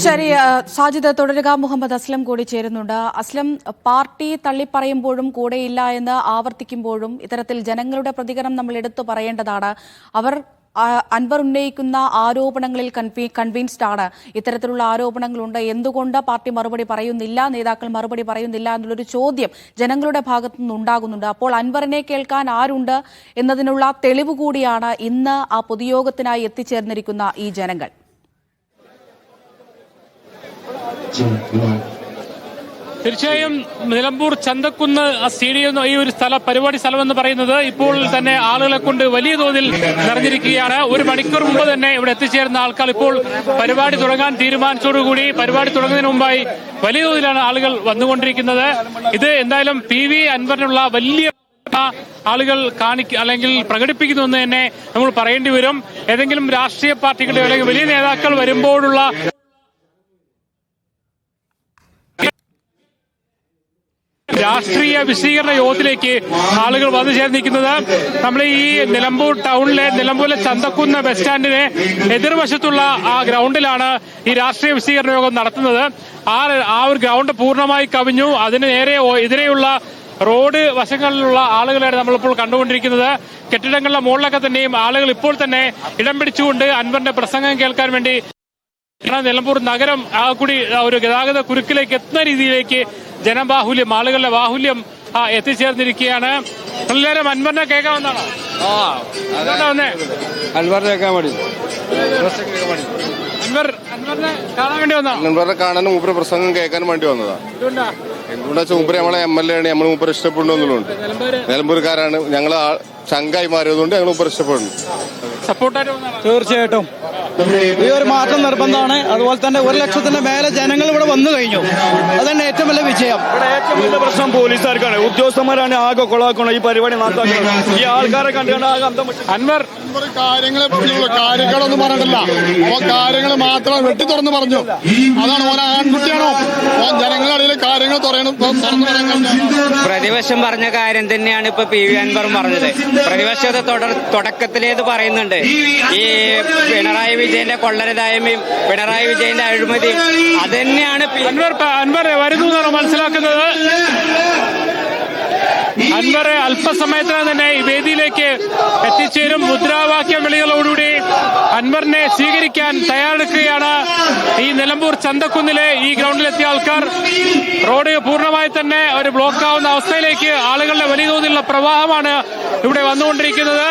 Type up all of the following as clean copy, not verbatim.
ശരി, സാജിദ് തുടരുക. മുഹമ്മദ് അസ്ലം കൂടി ചേരുന്നുണ്ട്. അസ്ലം, പാർട്ടി തള്ളിപ്പറയുമ്പോഴും കൂടെയില്ല എന്ന് ആവർത്തിക്കുമ്പോഴും ഇത്തരത്തിൽ ജനങ്ങളുടെ പ്രതികരണം നമ്മൾ എടുത്തു പറയേണ്ടതാണ്. അവർ അൻവർ ഉന്നയിക്കുന്ന ആരോപണങ്ങളിൽ കൺവിൻസ്ഡ് ആണ്. ഇത്തരത്തിലുള്ള ആരോപണങ്ങളുണ്ട്, എന്തുകൊണ്ട് പാർട്ടി മറുപടി പറയുന്നില്ല, നേതാക്കൾ മറുപടി പറയുന്നില്ല എന്നുള്ളൊരു ചോദ്യം ജനങ്ങളുടെ ഭാഗത്തു നിന്നുണ്ടാകുന്നുണ്ട്. അപ്പോൾ അൻവറിനെ കേൾക്കാൻ ആരുണ്ട് എന്നതിനുള്ള തെളിവ് കൂടിയാണ് ഇന്ന് ആ പൊതുയോഗത്തിനായി എത്തിച്ചേർന്നിരിക്കുന്ന ഈ ജനങ്ങൾ. തീർച്ചയായും നിലമ്പൂർ ചന്തക്കുന്ന് സ്റ്റേഡിയം ഈ ഒരു പരിപാടി സ്ഥലമെന്ന് പറയുന്നത് ഇപ്പോൾ തന്നെ ആളുകളെ കൊണ്ട് വലിയ തോതിൽ നിറഞ്ഞിരിക്കുകയാണ്. ഒരു മണിക്കൂർ മുമ്പ് തന്നെ ഇവിടെ എത്തിച്ചേർന്ന ആൾക്കാർ ഇപ്പോൾ പരിപാടി തുടങ്ങാൻ തീരുമാനിച്ചതോടുകൂടി പരിപാടി തുടങ്ങുന്നതിന് മുമ്പായി വലിയ തോതിലാണ് ആളുകൾ വന്നുകൊണ്ടിരിക്കുന്നത്. ഇത് എന്തായാലും PV അൻവറിനുള്ള വലിയ ആളുകൾ അല്ലെങ്കിൽ പ്രകടിപ്പിക്കുന്നു എന്ന് തന്നെ നമ്മൾ പറയേണ്ടി വരും. ഏതെങ്കിലും രാഷ്ട്രീയ പാർട്ടികളുടെ അല്ലെങ്കിൽ വലിയ നേതാക്കൾ വരുമ്പോഴുള്ള രാഷ്ട്രീയ വിശദീകരണ യോഗത്തിലേക്ക് ആളുകൾ വന്നു ചേർന്നിരിക്കുന്നത് നമ്മൾ ഈ നിലമ്പൂരിലെ ചന്തക്കുന്ന് ബസ് സ്റ്റാൻഡിന് എതിർവശത്തുള്ള ആ ഗ്രൗണ്ടിലാണ് ഈ രാഷ്ട്രീയ വിശദീകരണ യോഗം നടത്തുന്നത്. ആ ഒരു ഗ്രൗണ്ട് പൂർണ്ണമായി കവിഞ്ഞു. അതിന് എതിരെയുള്ള റോഡ് വശങ്ങളിലുള്ള ആളുകളാണ് നമ്മളിപ്പോൾ കണ്ടുകൊണ്ടിരിക്കുന്നത്. കെട്ടിടങ്ങളുടെ മുകളിലൊക്കെ തന്നെയും ആളുകൾ ഇപ്പോൾ തന്നെ ഇടം പിടിച്ചുകൊണ്ട് അൻവറിന്റെ പ്രസംഗം കേൾക്കാൻ വേണ്ടി നിലമ്പൂർ നഗരം കൂടി ഒരു ഗതാഗത കുരുക്കിലേക്ക് എത്തുന്ന രീതിയിലേക്ക് ജനബാഹുല്യം, ആളുകളുടെ ബാഹുല്യം എത്തിച്ചേർന്നിരിക്കുകയാണ്. എല്ലാവരും അൻവറിനെ കേൾക്കാമെന്നാണ് വന്നേ. അൻവറിനെ കേൾക്കാൻ വേണ്ടി അൻവറിനെ കാണാൻ വേണ്ടി വന്നോ? അൻവറിനെ കാണാനും മൂപ്പര് പ്രസംഗം കേൾക്കാനും വേണ്ടി വന്നതാ. എന്തുകൊണ്ടാ വെച്ചാൽ മൂപ്പര് നമ്മളെ MLA ആണ്, നമ്മൾ മൂപ്പര് ഇഷ്ടപ്പെടുന്നുണ്ട്. നിലമ്പൂർക്കാരാണ്, ഞങ്ങള് ചങ്കായി മാറിയതുകൊണ്ട് ഞങ്ങൾ മൂപ്പര് ഇഷ്ടപ്പെടുന്നു. തീർച്ചയായിട്ടും ഈ ഒരു മാറ്റം നിർബന്ധമാണ്. അതുപോലെ തന്നെ 1 ലക്ഷത്തിന്റെ മേലെ ജനങ്ങൾ ഇവിടെ വന്നു കഴിഞ്ഞു. അതന്നെ ഏറ്റവും വലിയ വിജയം. ഇവിടെ ഏറ്റവും വലിയ പ്രശ്നം പോലീസുകാർക്കാണ്, ഉദ്യോഗസ്ഥന്മാരാണ് ആകെ കൊളാക്കണം ഈ പരിപാടി നടത്താക്കുന്നത്. ഈ ആൾക്കാരെ കണ്ടുകൊണ്ട് ആകെ അൻവർ കാര്യങ്ങളൊന്നും പറഞ്ഞിട്ടില്ല. കാര്യങ്ങൾ മാത്രം വെട്ടി തുറന്ന് പറഞ്ഞു. അതാണ് ഓരോ ആൺകുട്ടിയാണോ ജനങ്ങളുടെ കാര്യങ്ങൾ പ്രതിപക്ഷം പറഞ്ഞ കാര്യം തന്നെയാണ് ഇപ്പൊ PV അൻവർ പറഞ്ഞത്. പ്രതിപക്ഷത്തെ തുടക്കത്തിലേത് പറയുന്നുണ്ട്, ഈ പിണറായി വിജയന്റെ കൊള്ളരുതായ്മയും പിണറായി വിജയന്റെ അഴിമതിയും അതന്നെയാണ് അൻവർ വരുന്നു എന്നാണ് മനസ്സിലാക്കുന്നത്. അൻവർ അല്പസമയത്തിനകം തന്നെ ഈ വേദിയിലേക്ക് എത്തിച്ചേരും. മുദ്രാവാക്യ വിളികളോടുകൂടി അൻവറിനെ സ്വീകരിക്കാൻ തയ്യാറെടുക്കുകയാണ് ഈ നിലമ്പൂർ ചന്തക്കുന്നിലെ ഈ ഗ്രൗണ്ടിലെത്തിയ ആൾക്കാർ. റോഡ് പൂർണ്ണമായി തന്നെ ഒരു ബ്ലോക്ക് ആവുന്ന അവസ്ഥയിലേക്ക് ആളുകളുടെ വലിയ തോതിലുള്ള പ്രവാഹമാണ് ഇവിടെ വന്നുകൊണ്ടിരിക്കുന്നത്.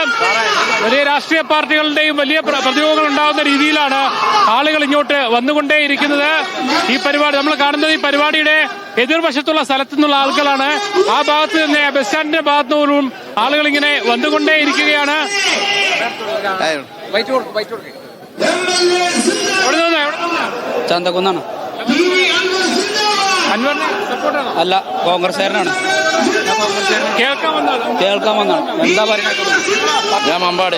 വലിയ രാഷ്ട്രീയ പാർട്ടികളുടെയും വലിയ പ്രതിയോഗങ്ങൾ ഉണ്ടാകുന്ന രീതിയിലാണ് ആളുകൾ ഇങ്ങോട്ട് വന്നുകൊണ്ടേയിരിക്കുന്നത്. ഈ പരിപാടി നമ്മൾ കാണുന്നത് ഈ പരിപാടിയുടെ എതിർവശത്തുള്ള സ്ഥലത്തു നിന്നുള്ള ആളുകളാണ്. ആ ഭാഗത്ത് നിന്ന് ബസ് സ്റ്റാൻഡിന്റെ ഭാഗത്തു നിന്നും ആളുകൾ ഇങ്ങനെ വന്നുകൊണ്ടേയിരിക്കുകയാണ്. ചന്തക്കുന്നാണ്. അൻവറിനെ സപ്പോർട്ടാണോ? അല്ല, കോൺഗ്രസ്സുകാരനാണ്. കേൾക്കാൻ വന്നാണ്. എന്താ പറയുന്നത്? ഞാൻ മമ്പാട്.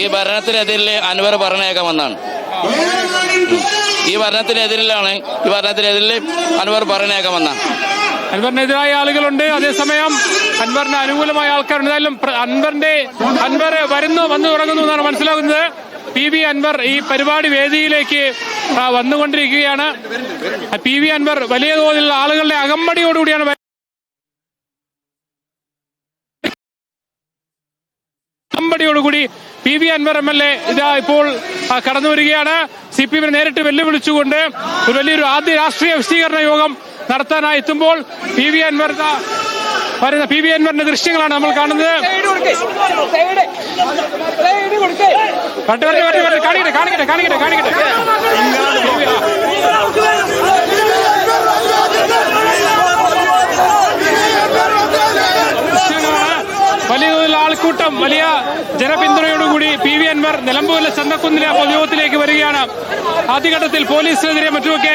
ഈ ഭരണത്തിനെതിരിൽ അൻവർ പറഞ്ഞേക്കാൻ വന്നാണ്. ഈ ഭരണത്തിനെതിരിൽ അൻവർ പറഞ്ഞേക്കാൻ വന്നാണ്. അൻവറിനെതിരായ ആളുകളുണ്ട്, അതേസമയം അൻവറിന് അനുകൂലമായ ആൾക്കാരുണ്ട്. എന്തായാലും അൻവർ വന്നു തുടങ്ങുന്നു എന്നാണ് മനസ്സിലാകുന്നത്. PV അൻവർ ഈ പരിപാടി വേദിയിലേക്ക് വന്നുകൊണ്ടിരിക്കുകയാണ്. PV അൻവർ വലിയ തോതിലുള്ള ആളുകളുടെ അകമ്പടിയോടുകൂടിയാണ് PV അൻവർ MLA ഇതാ ഇപ്പോൾ കടന്നു വരികയാണ്. CPM നേരിട്ട് വെല്ലുവിളിച്ചുകൊണ്ട് ഒരു വലിയൊരു ആദ്യ രാഷ്ട്രീയ വിശദീകരണ യോഗം നടത്താനായി എത്തുമ്പോൾ PV അൻവറിന്റെ ദൃശ്യങ്ങളാണ് നമ്മൾ കാണുന്നത്. കാണിക്കട്ടെ. വലിയ തോതിലുള്ള ആൾക്കൂട്ടം, വലിയ ജനപിന്തുണയോടുകൂടി PV അൻവർ നിലമ്പൂരിലെ ചന്തക്കുന്നിലെ പൊതുയോഗത്തിലേക്ക് വരികയാണ്. ആദ്യഘട്ടത്തിൽ പോലീസിനെതിരെ മറ്റുമൊക്കെ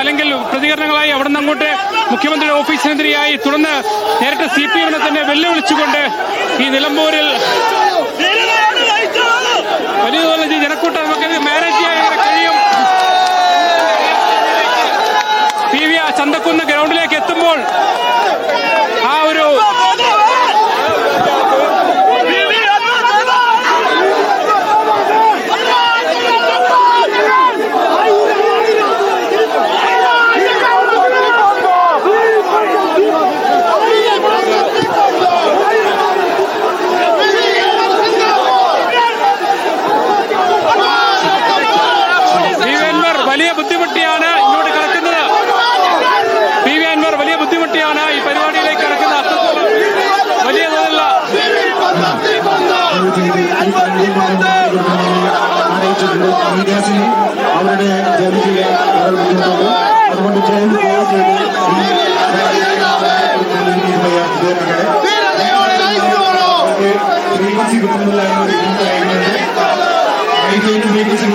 അല്ലെങ്കിൽ പ്രതികരണങ്ങളായി അവിടെ നിന്ന് അങ്ങോട്ട് മുഖ്യമന്ത്രിയുടെ ഓഫീസിനെതിരെയായി, തുടർന്ന് നേരിട്ട് CPM തന്നെ വെല്ലുവിളിച്ചുകൊണ്ട് ഈ നിലമ്പൂരിൽ വലിയ തോതിൽ ജനക്കൂട്ടം നമുക്ക് മാനേജ് ചെയ്യാൻ കഴിയും. PV ചന്തക്കുന്ന് ഗ്രൗണ്ടിലേക്ക് എത്തുമ്പോൾ ആ ഒരു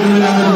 ആളുകൾ